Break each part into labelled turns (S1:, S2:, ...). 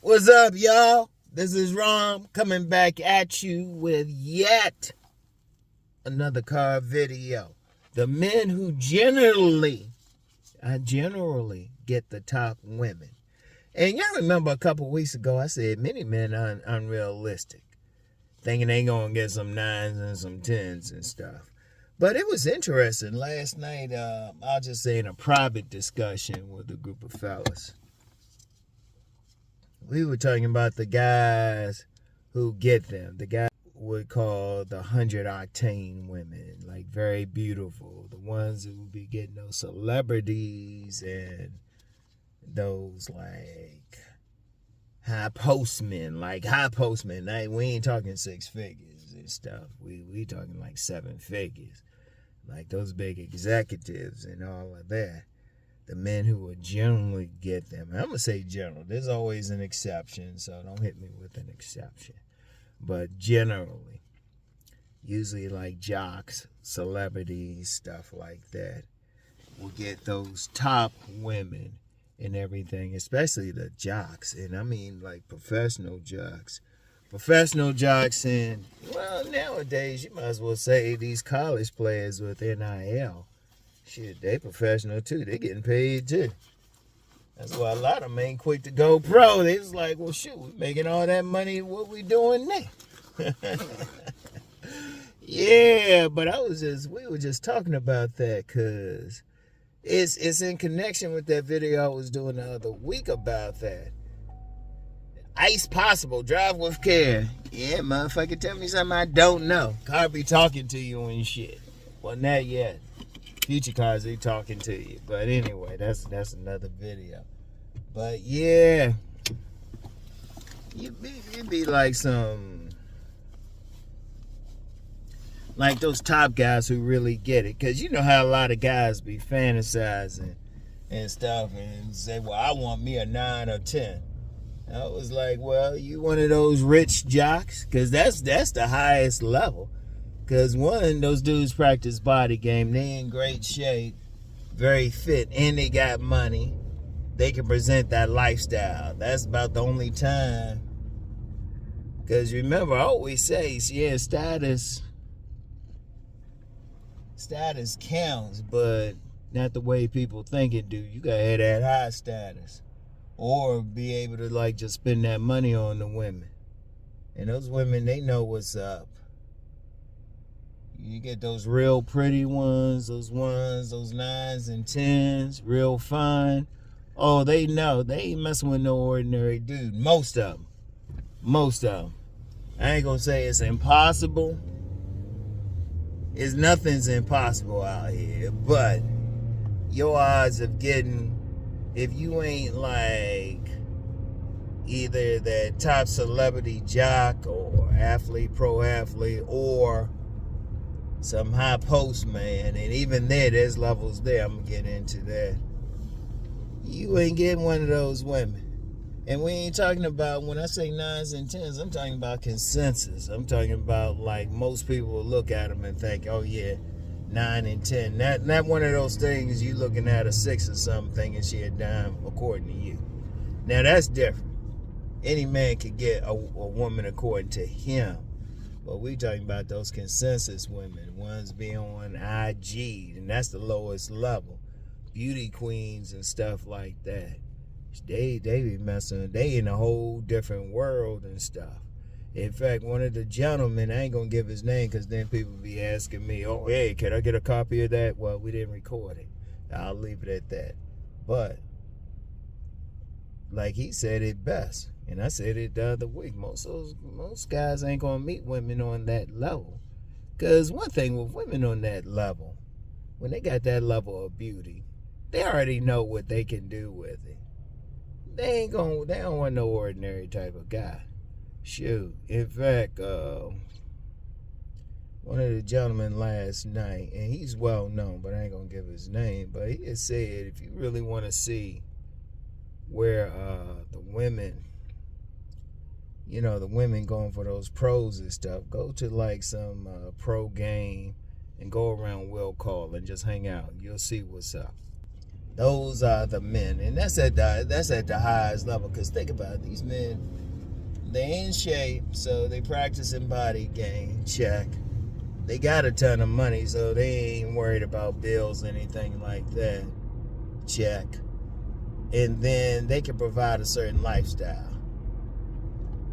S1: What's up, y'all? This is Rom coming back at you with yet another car video. The men who generally get the top women. And y'all remember a couple weeks ago, I said many men are unrealistic, thinking they gonna get some 9s and some 10s and stuff. But it was interesting. Last night, I'll just say in a private discussion with a group of fellas, we were talking about the guys who get them. The guys would call the 100 octane women, like very beautiful. The ones who would be getting those celebrities and those like high postmen. Like, we ain't talking 6 figures and stuff. We talking like 7 figures. Like those big executives and all of that. The men who would generally get them. I'm going to say general. There's always an exception, so don't hit me with an exception. But generally, usually like jocks, celebrities, stuff like that, will get those top women and everything, especially the jocks. And I mean like professional jocks. Professional jocks and, well, nowadays you might as well say these college players with NIL. Shit, they professional too. They getting paid too. That's why a lot of them ain't quick to go pro. They was like, well, shoot, we making all that money. What we doing now? Yeah, but we were just talking about that because it's in connection with that video I was doing the other week about that. Ice possible, drive with care. Yeah, motherfucker, tell me something I don't know. Car be talking to you and shit. Well, not yet. Future cars, they talking to you. But anyway, that's another video. But yeah, you be like like those top guys who really get it. Because you know how a lot of guys be fantasizing and stuff and say, well, I want me a 9 or 10. I was like, well, you one of those rich jocks? Because that's the highest level. Because one, those dudes practice body game. They in great shape, very fit, and they got money. They can present that lifestyle. That's about the only time. Because remember, I always say, yeah, status counts, but not the way people think it do. You got to have that high status. Or be able to like just spend that money on the women. And those women, they know what's up. You get those real pretty ones, those 9s and 10s, real fine. Oh, they know. They ain't messing with no ordinary dude. Most of them. I ain't gonna say it's impossible. Nothing's impossible out here. But your odds of getting, if you ain't like either that top celebrity jock or athlete, pro athlete, or some high post man, and even there's levels there. I'm gonna get into that. You ain't getting one of those women. And we ain't talking about, when I say 9s and 10s, I'm talking about consensus. I'm talking about like most people will look at them and think, oh yeah, 9 and 10. Not one of those things you looking at a 6 or something thinking she a dime according to you. Now that's different. Any man could get a woman according to him. But we talking about those consensus women, ones being on IG, and that's the lowest level. Beauty queens and stuff like that. They be messing, they in a whole different world and stuff. In fact, one of the gentlemen, I ain't gonna give his name because then people be asking me, oh, hey, can I get a copy of that? Well, we didn't record it. I'll leave it at that. But, like he said it best, and I said it the other week, most guys ain't gonna meet women on that level. Because one thing with women on that level, when they got that level of beauty, they already know what they can do with it. They don't want no ordinary type of guy. Shoot. In fact, one of the gentlemen last night, and he's well known, but I ain't gonna give his name, but he had said, if you really want to see where the women, the women going for those pros and stuff, go to like some pro game and go around will call and just hang out. You'll see what's up. Those are the men, and that's at the highest level. Because think about it, these men, they in shape, so they practicing body gain. Check. They got a ton of money, so they ain't worried about bills, anything like that. Check. And then they can provide a certain lifestyle.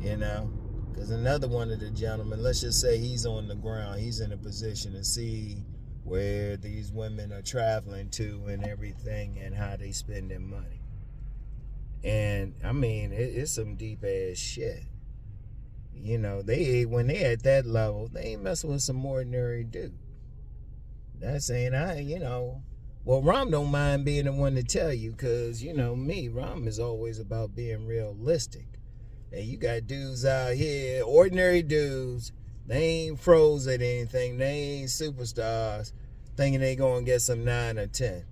S1: You know, because another one of the gentlemen, let's just say he's on the ground, he's in a position to see where these women are traveling to and everything and how they spend their money. And I mean, it's some deep ass shit. You know, when they at that level, they ain't messing with some ordinary dude. That's saying well, Rom don't mind being the one to tell you, because me, Rom is always about being realistic. And you got dudes out here, ordinary dudes. They ain't pros at anything. They ain't superstars thinking they going to get some 9 or 10.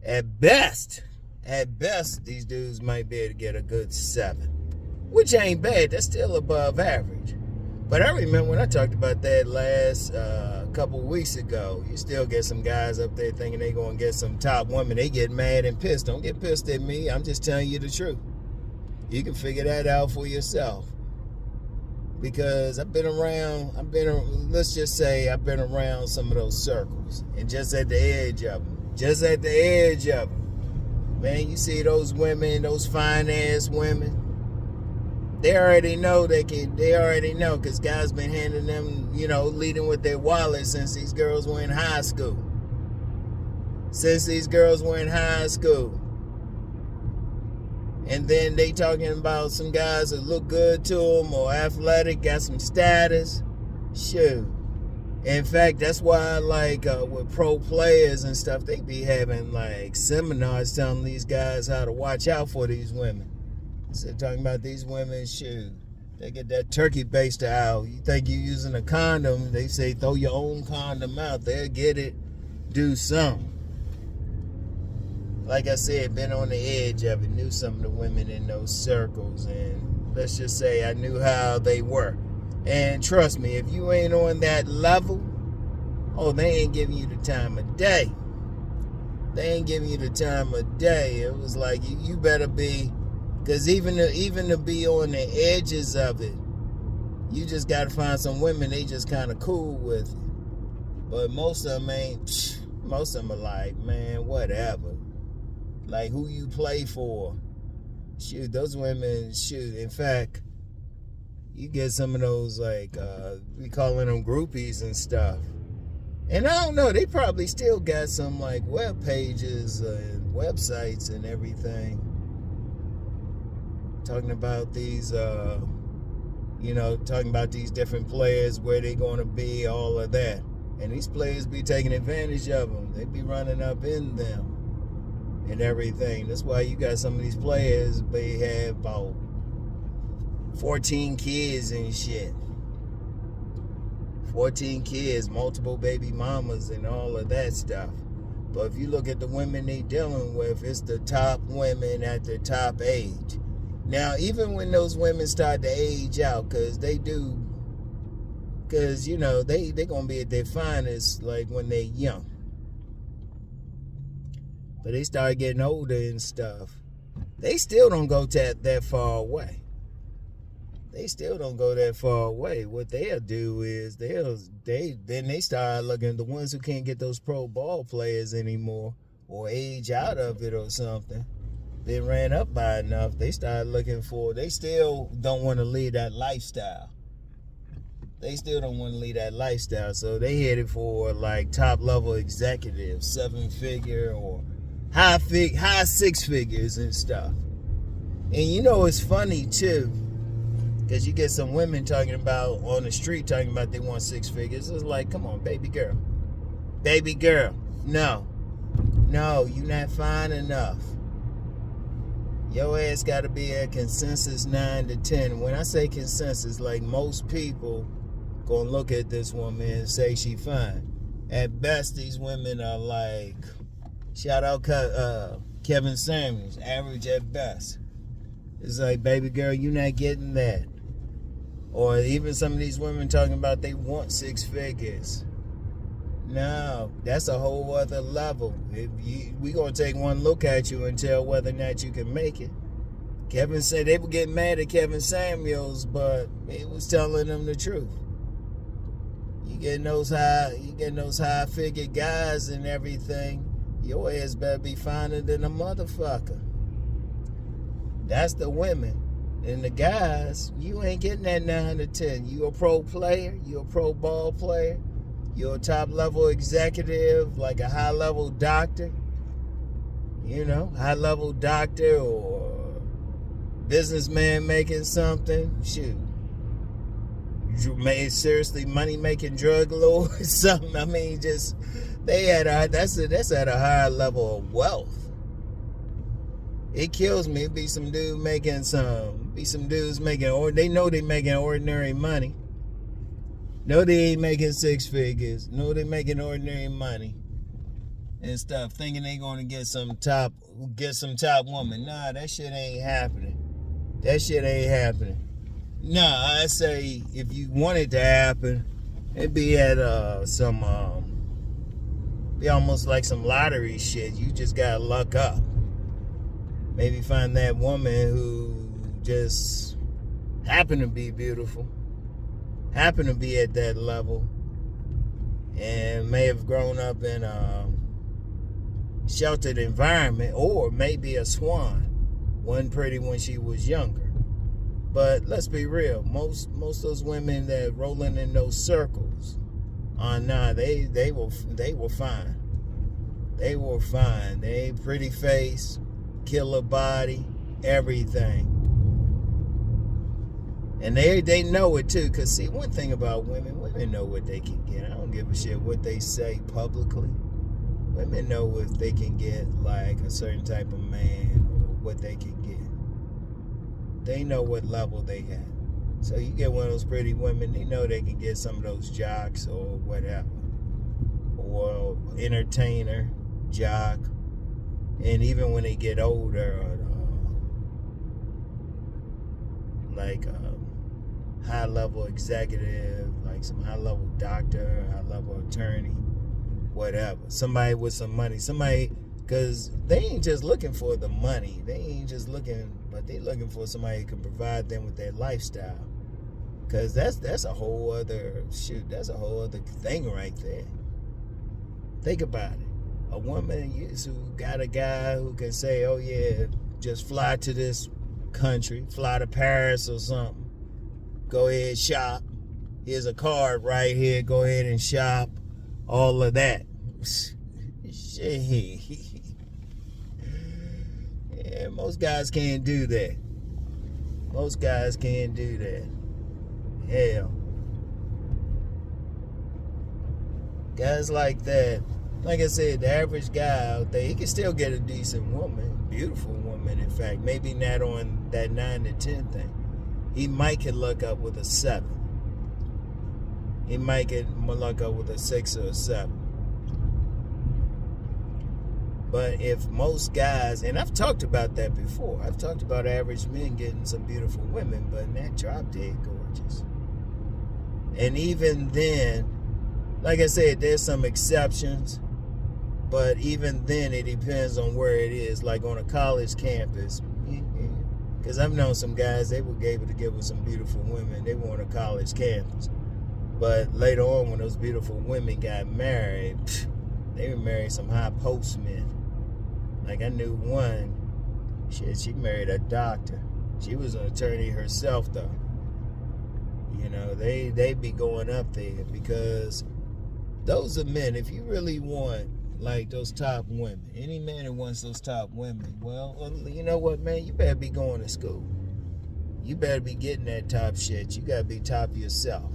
S1: At best, these dudes might be able to get a good 7. Which ain't bad. That's still above average. But I remember when I talked about that last couple weeks ago, you still get some guys up there thinking they going to get some top women. They get mad and pissed. Don't get pissed at me. I'm just telling you the truth. You can figure that out for yourself. Because let's just say I've been around some of those circles. And just at the edge of them. Man, you see those women, those fine ass women. They already know because guys been handing them, leading with their wallets since these girls were in high school. And then they talking about some guys that look good to them or athletic, got some status. Shoot. In fact, that's why with pro players and stuff, they be having seminars telling these guys how to watch out for these women. So talking about these women, shoot, they get that turkey baster out. You think you're using a condom, they say throw your own condom out. They'll get it, do something. Like I said, been on the edge of it, knew some of the women in those circles, and let's just say I knew how they were. And trust me, if you ain't on that level, they ain't giving you the time of day. It was like, you better be, because even to be on the edges of it, you just got to find some women, they just kind of cool with it. But most of them ain't. Most of them are like, man, whatever. Like, who you play for? Shoot, those women, in fact, you get some of those, we calling them groupies and stuff. And I don't know, they probably still got some, web pages and websites and everything. Talking about these, talking about these different players, where they going to be, all of that. And these players be taking advantage of them. They be running up in them and everything. That's why you got some of these players, they have about 14 kids and shit. 14 kids, multiple baby mamas and all of that stuff. But if you look at the women they dealing with, it's the top women at the top age. Now, even when those women start to age out, because they going to be at their finest, when they're young. But they start getting older and stuff. They still don't go that far away. What they'll do is they start looking at the ones who can't get those pro ball players anymore, or age out of it or something. They ran up by enough. They started looking for. They still don't want to lead that lifestyle. So they headed for top level executives, 7-figure or high 6 figures and stuff. And it's funny too, because you get some women talking about on the street talking about they want 6 figures. It's like, come on, baby girl, no, you're not fine enough. Your ass got to be at consensus 9 to 10. When I say consensus, most people gonna look at this woman and say she fine. At best, these women are shout out Kevin Samuels, average at best. It's like, baby girl, you not getting that. Or even some of these women talking about they want 6 figures. No, that's a whole other level. We gonna take one look at you and tell whether or not you can make it. Kevin said they would get mad at Kevin Samuels, but he was telling them the truth. You getting those high figure guys and everything, your ass better be finer than a motherfucker. That's the women. And the guys, you ain't getting that 9 to 10. You a pro player, you a pro ball player, you're a top level executive, like a high level doctor, high level doctor or businessman making something. Shoot, you made seriously money making drug lord or something. I mean, just that's at a higher level of wealth. It kills me. Be some dudes making they know they making ordinary money. No, they ain't making six figures. No, they making ordinary money and stuff, thinking they gonna get some top woman. Nah, that shit ain't happening. That shit ain't happening. Nah, I say if you want it to happen, it'd be at be almost like some lottery shit. You just gotta luck up. Maybe find that woman who just happened to be beautiful, happened to be at that level, and may have grown up in a sheltered environment, or maybe a swan, wasn't pretty when she was younger. But let's be real, most of those women that rolling in those circles, they were fine. They were fine. They pretty face, killer body, everything. And they know it too, because see, one thing about women know what they can get. I don't give a shit what they say publicly. Women know if they can get like a certain type of man, or what they can get. They know what level they have. So you get one of those pretty women, they know they can get some of those jocks or whatever. Or entertainer, jock. And even when they get older, like high level executive, like some high level doctor, high level attorney, whatever. Somebody with some money, because they ain't just looking for the money. They ain't just looking, but they looking for somebody who can provide them with their lifestyle. Because that's a whole other thing right there. Think about it. A woman who got a guy who can say, oh yeah, just fly to this country, fly to Paris or something. Go ahead, shop. Here's a card right here. Go ahead and shop. All of that. Shit. Yeah, most guys can't do that. Most guys can't do that. Hell. Guys like that, like I said, the average guy out there, he can still get a decent woman, beautiful woman, in fact. Maybe not on that 9 to 10 thing. He might can luck up with a 7. He might get luck up with a 6 or a 7. But if most guys, and I've talked about that before, I've talked about average men getting some beautiful women, but that drop dead gorgeous. And even then, like I said, there's some exceptions, but even then it depends on where it is. Like on a college campus, because I've known some guys, they were able to get with some beautiful women. They were on a college campus. But later on, when those beautiful women got married, they were marrying some high postmen. Like I knew one, she married a doctor. She was an attorney herself, though. You know, they be going up there because those are men. If you really want like those top women, any man that wants those top women, well, you know what, man? You better be going to school. You better be getting that top shit. You gotta be top yourself.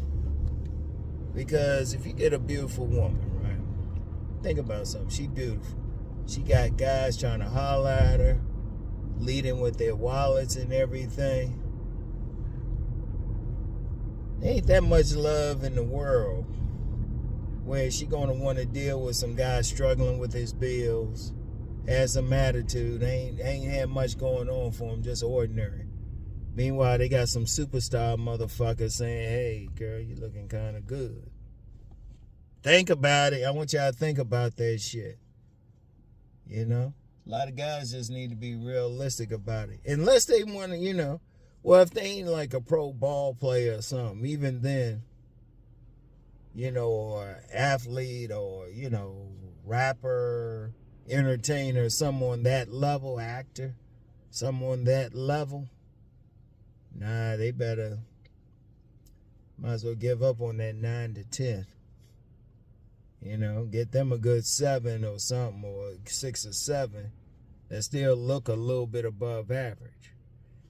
S1: Because if you get a beautiful woman, right? Think about something. She beautiful. She got guys trying to holler at her, leading with their wallets and everything. There ain't that much love in the world where she gonna want to deal with some guy struggling with his bills, has some attitude, ain't had much going on for him, just ordinary. Meanwhile, they got some superstar motherfuckers saying, hey, girl, you looking kind of good. Think about it. I want y'all to think about that shit. You know? A lot of guys just need to be realistic about it. Unless they want to, well, if they ain't like a pro ball player or something, even then, or athlete or, rapper, entertainer, someone that level, actor, someone that level, nah, they might as well give up on that 9 to 10. Get them a good 7 or something, or 6 or 7 that still look a little bit above average.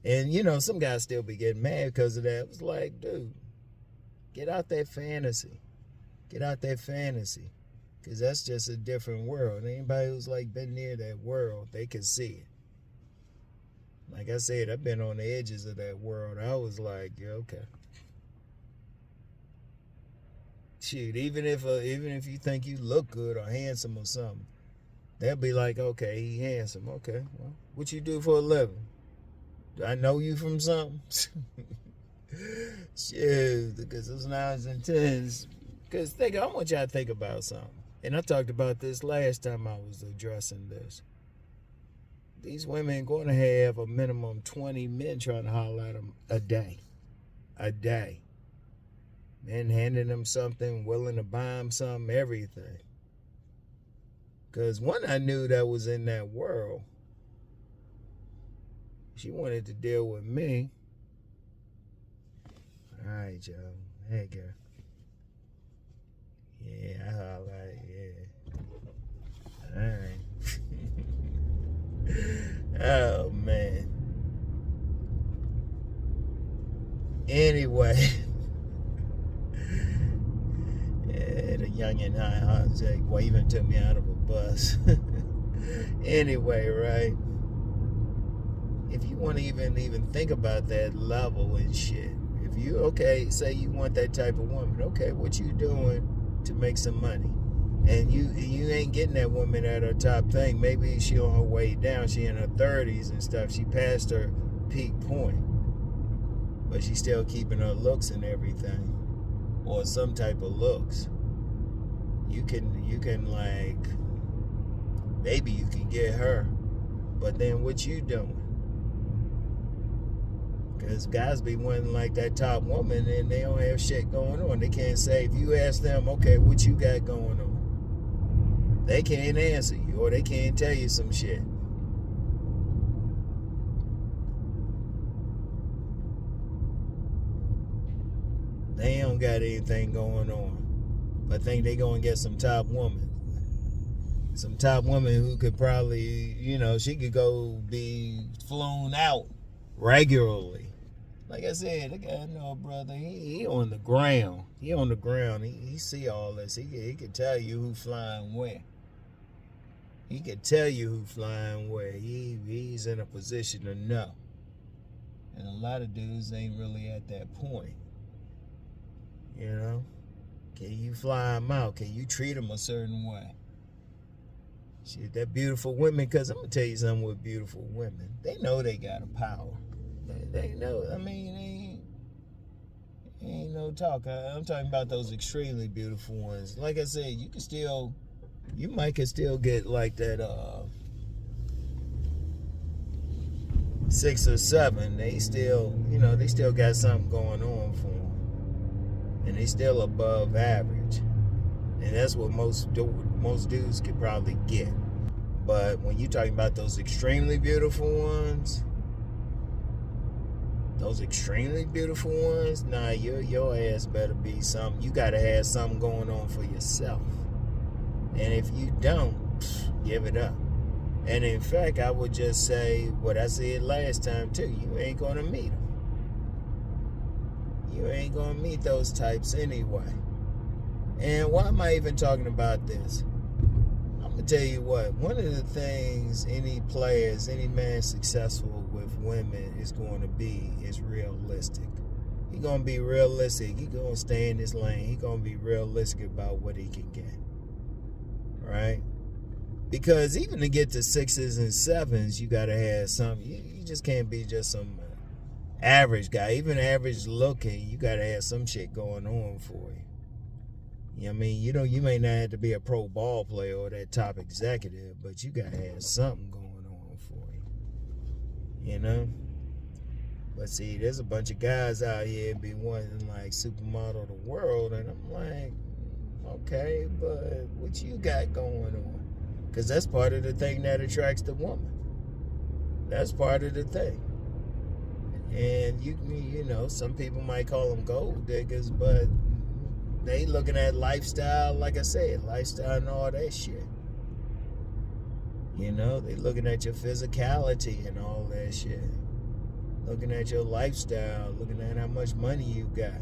S1: And, some guys still be getting mad because of that. It's like, dude, get out that fantasy. Get out that fantasy. Because that's just a different world. Anybody who's like been near that world, they can see it. Like I said, I've been on the edges of that world. I was like, yeah, okay. Shoot, even if you think you look good or handsome or something, they'll be like, okay, he handsome. Okay, well, what you do for a living? Do I know you from something? Shit, because those 9s and 10s. Because I want y'all to think about something. And I talked about this last time I was addressing this. These women going to have a minimum 20 men trying to holler at them a day. A day. Men handing them something, willing to buy them something, everything. Because one I knew that was in that world, she wanted to deal with me. All right, Joe. Hey, girl. Yeah, I holler, yeah. All right. Oh, man. Anyway. Yeah, the youngin' high Jack waving to me out of a bus. Anyway, right? If you want to even think about that level and shit, if you, say you want that type of woman, okay, what you doing to make some money? And you ain't getting that woman at her top thing. Maybe she on her way down. She in her 30s and stuff. She passed her peak point. But she's still keeping her looks and everything. Or some type of looks. You can like, maybe you can get her. But then what you doing? Because guys be wanting like that top woman and they don't have shit going on. They can't say, if you ask them, okay, what you got going on? They can't answer you, or they can't tell you some shit. They don't got anything going on. But think they gonna get some top woman. Some top woman who could probably, she could go be flown out regularly. Like I said, the guy, brother, he on the ground. He on the ground. He see all this. He could tell you who flying where. He could tell you who flying where. He's in a position to know. And a lot of dudes ain't really at that point. Can you fly them out? Can you treat them a certain way? Shit, that beautiful women, because I'm going to tell you something with beautiful women. They know they got a power. They know. I mean, ain't no talk. I'm talking about those extremely beautiful ones. Like I said, you might could still get like that 6 or 7. They still got something going on for them. And they still above average. And that's what most dudes could probably get. But when you're talking about those extremely beautiful ones, nah, your ass better be something. You gotta have something going on for yourself. And if you don't, give it up. And in fact, I would just say what I said last time too. You ain't gonna meet them. You ain't gonna meet those types anyway. And why am I even talking about this? I'm gonna tell you what, one of the things any man successful with women is going to be is realistic. He gonna be realistic. He gonna stay in his lane. He gonna be realistic about what he can get. Right? Because even to get to 6s and 7s, you gotta have something. You just can't be just some average guy. Even average looking, you gotta have some shit going on for you. I mean, you may not have to be a pro ball player or that top executive, but you gotta have something going on for you. You know? But see, there's a bunch of guys out here be wanting like supermodel of the world, and I'm like, okay, but what you got going on? Because that's part of the thing that attracts the woman. That's part of the thing. And you know, some people might call them gold diggers, but they looking at lifestyle, like I said, lifestyle and all that shit. You know, they looking at your physicality and all that shit. Looking at your lifestyle, looking at how much money you got.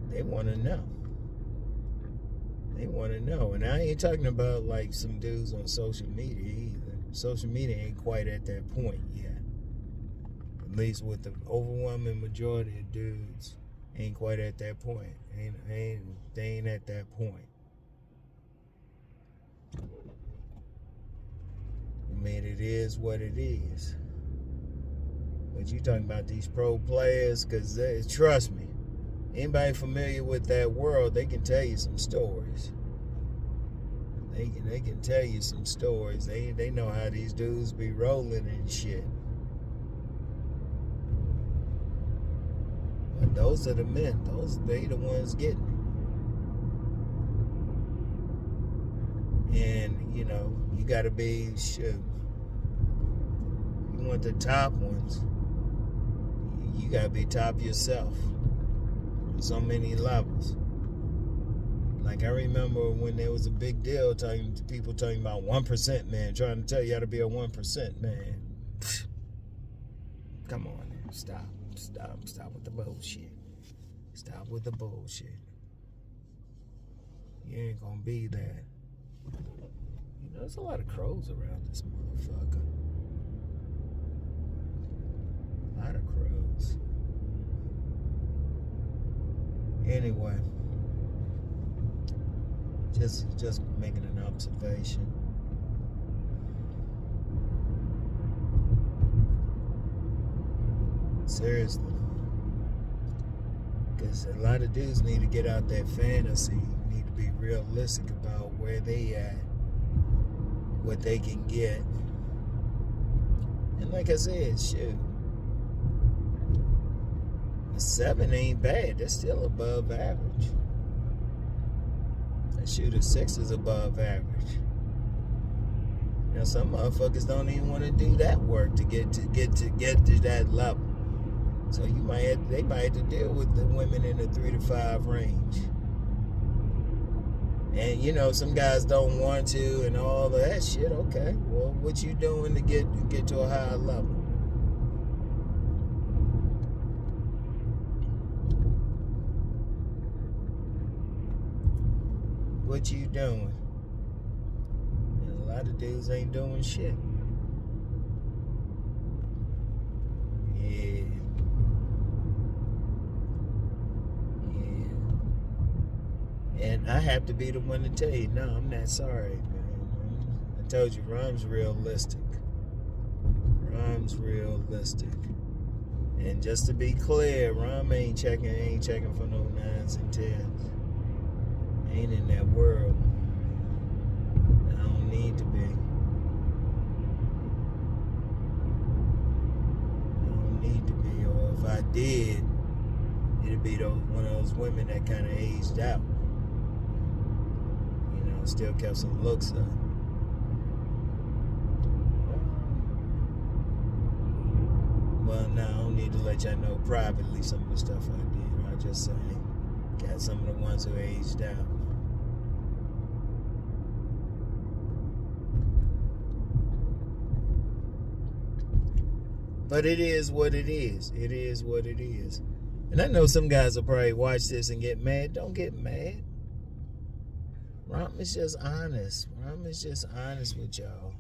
S1: They want to know. They want to know. And I ain't talking about like some dudes on social media either. Social media ain't quite at that point yet. At least with the overwhelming majority of dudes, ain't quite at that point. They ain't at that point. I mean, it is what it is. But you talking about these pro players, because trust me, anybody familiar with that world, they can tell you some stories. They can tell you some stories. They know how these dudes be rolling and shit. But those are the men. They the ones getting it. And, you know, you got to be sure. You want the top ones. You got to be top yourself on so many levels. Like, I remember when there was a big deal people talking about 1% man, trying to tell you how to be a 1% man. Come on now. Stop with the bullshit. Stop with the bullshit. You ain't gonna be that. You know, there's a lot of crows around this motherfucker. A lot of crows. Anyway, just making an observation. Seriously. Because a lot of dudes need to get out that fantasy, need to be realistic about where they at, what they can get. And like I said, shoot, a 7 ain't bad. That's still above average. And shoot, a 6 is above average. Now some motherfuckers don't even want to do that work to get to that level. So they might have to deal with the women in the 3 to 5 range. And you know, some guys don't want to and all of that shit. Okay, well, what you doing to get to a higher level? What you doing? And a lot of dudes ain't doing shit. Yeah. And I have to be the one to tell you, no, I'm not sorry, man. I told you, Rom's realistic. Rom's realistic. And just to be clear, Rom ain't checking for no 9s and 10s. Ain't in that world. I don't need to be. I don't need to be. Or if I did, it'd be one of those women that kind of aged out. You know, still kept some looks up. Well, now I don't need to let y'all know privately some of the stuff I did. I just say, got some of the ones who aged out. But it is what it is. It is what it is. And I know some guys will probably watch this and get mad. Don't get mad. Rom is just honest. Rom is just honest with y'all.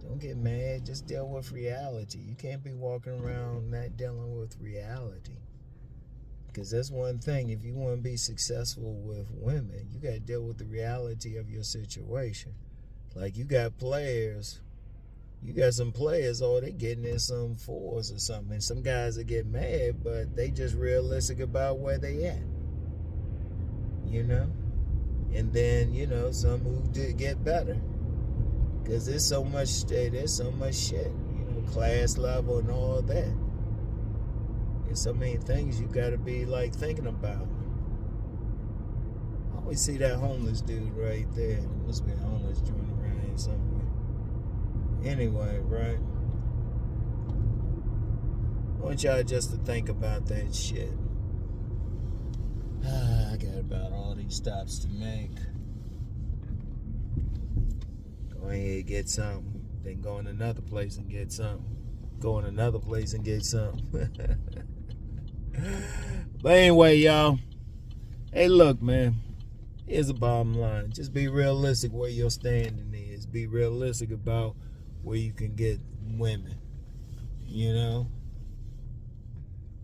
S1: Don't get mad. Just deal with reality. You can't be walking around not dealing with reality. Because that's one thing. If you want to be successful with women, you got to deal with the reality of your situation. Like you got players. You got some players, they getting in some 4s or something. And some guys that get mad, but they just realistic about where they at. you know? And then, some who did get better. Because there's so much shit, class level and all that. There's so many things you got to be, like, thinking about. I always see that homeless dude right there. There must be a homeless joint around here somewhere. Anyway, right? I want y'all just to think about that shit. I got about all these stops to make. Go ahead and get something. Then go in another place and get something. Go in another place and get something. But anyway, y'all. Hey, look, man. Here's the bottom line. Just be realistic where your standing is. Be realistic about where you can get women. You know?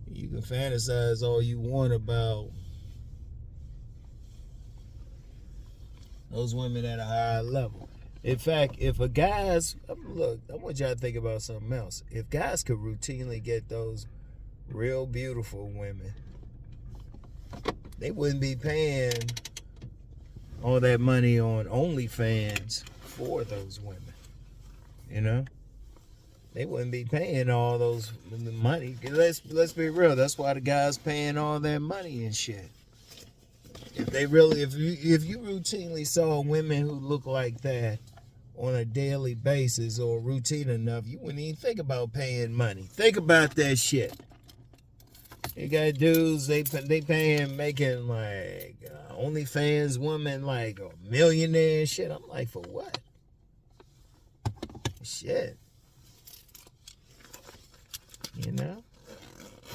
S1: You can fantasize all you want about those women at a higher level. In fact, if a guy's... Look, I want y'all to think about something else. If guys could routinely get those real beautiful women, they wouldn't be paying all that money on OnlyFans for those women. You know? They wouldn't be paying all those money. Let's be real. That's why the guys paying all that money and shit. If you routinely saw women who look like that on a daily basis or routine enough, you wouldn't even think about paying money. Think about that shit. You got dudes, they paying, making like OnlyFans women like a millionaire and shit. I'm like, for what? Shit. You know?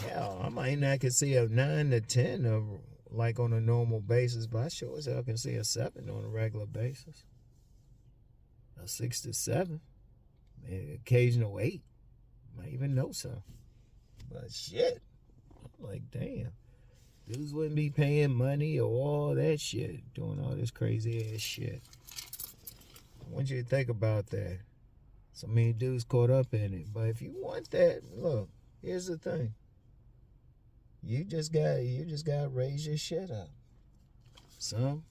S1: Hell, I might not can see a 9 to 10 of like on a normal basis, but I sure as hell can see a 7 on a regular basis. A 6 to 7. Maybe occasional 8. Might even know some. But shit. I'm like, damn. Dudes wouldn't be paying money or all that shit. Doing all this crazy ass shit. I want you to think about that. So many dudes caught up in it. But if you want that, look, here's the thing. You just gotta raise your shit up. Some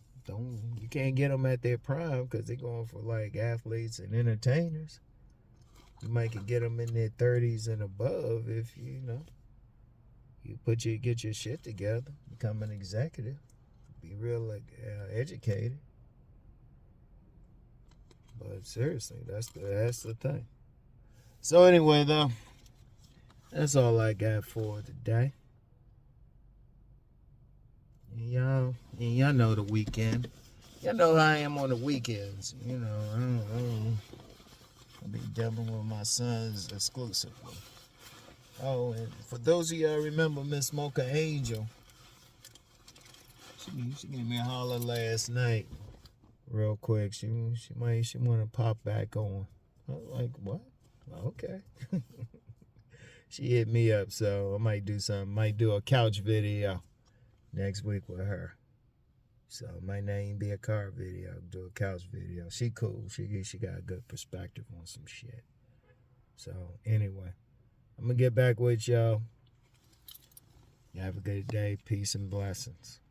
S1: you can't get them at their prime because they're going for like athletes and entertainers. You might can get them in their 30s and above if you get your shit together, become an executive, be real educated. But seriously, that's the thing. So anyway, though, that's all I got for today. And y'all know the weekend. Y'all know how I am on the weekends. I be dealing with my sons exclusively. Oh, and for those of y'all remember Miss Mocha Angel, she gave me a holler last night. Real quick, she want to pop back on. I was like, what? Okay. She hit me up, so I might do something. Might do a couch video next week with her. So it might not even be a car video. I'll do a couch video. She cool. She got a good perspective on some shit. So anyway, I'm gonna get back with y'all. You have a good day. Peace and blessings.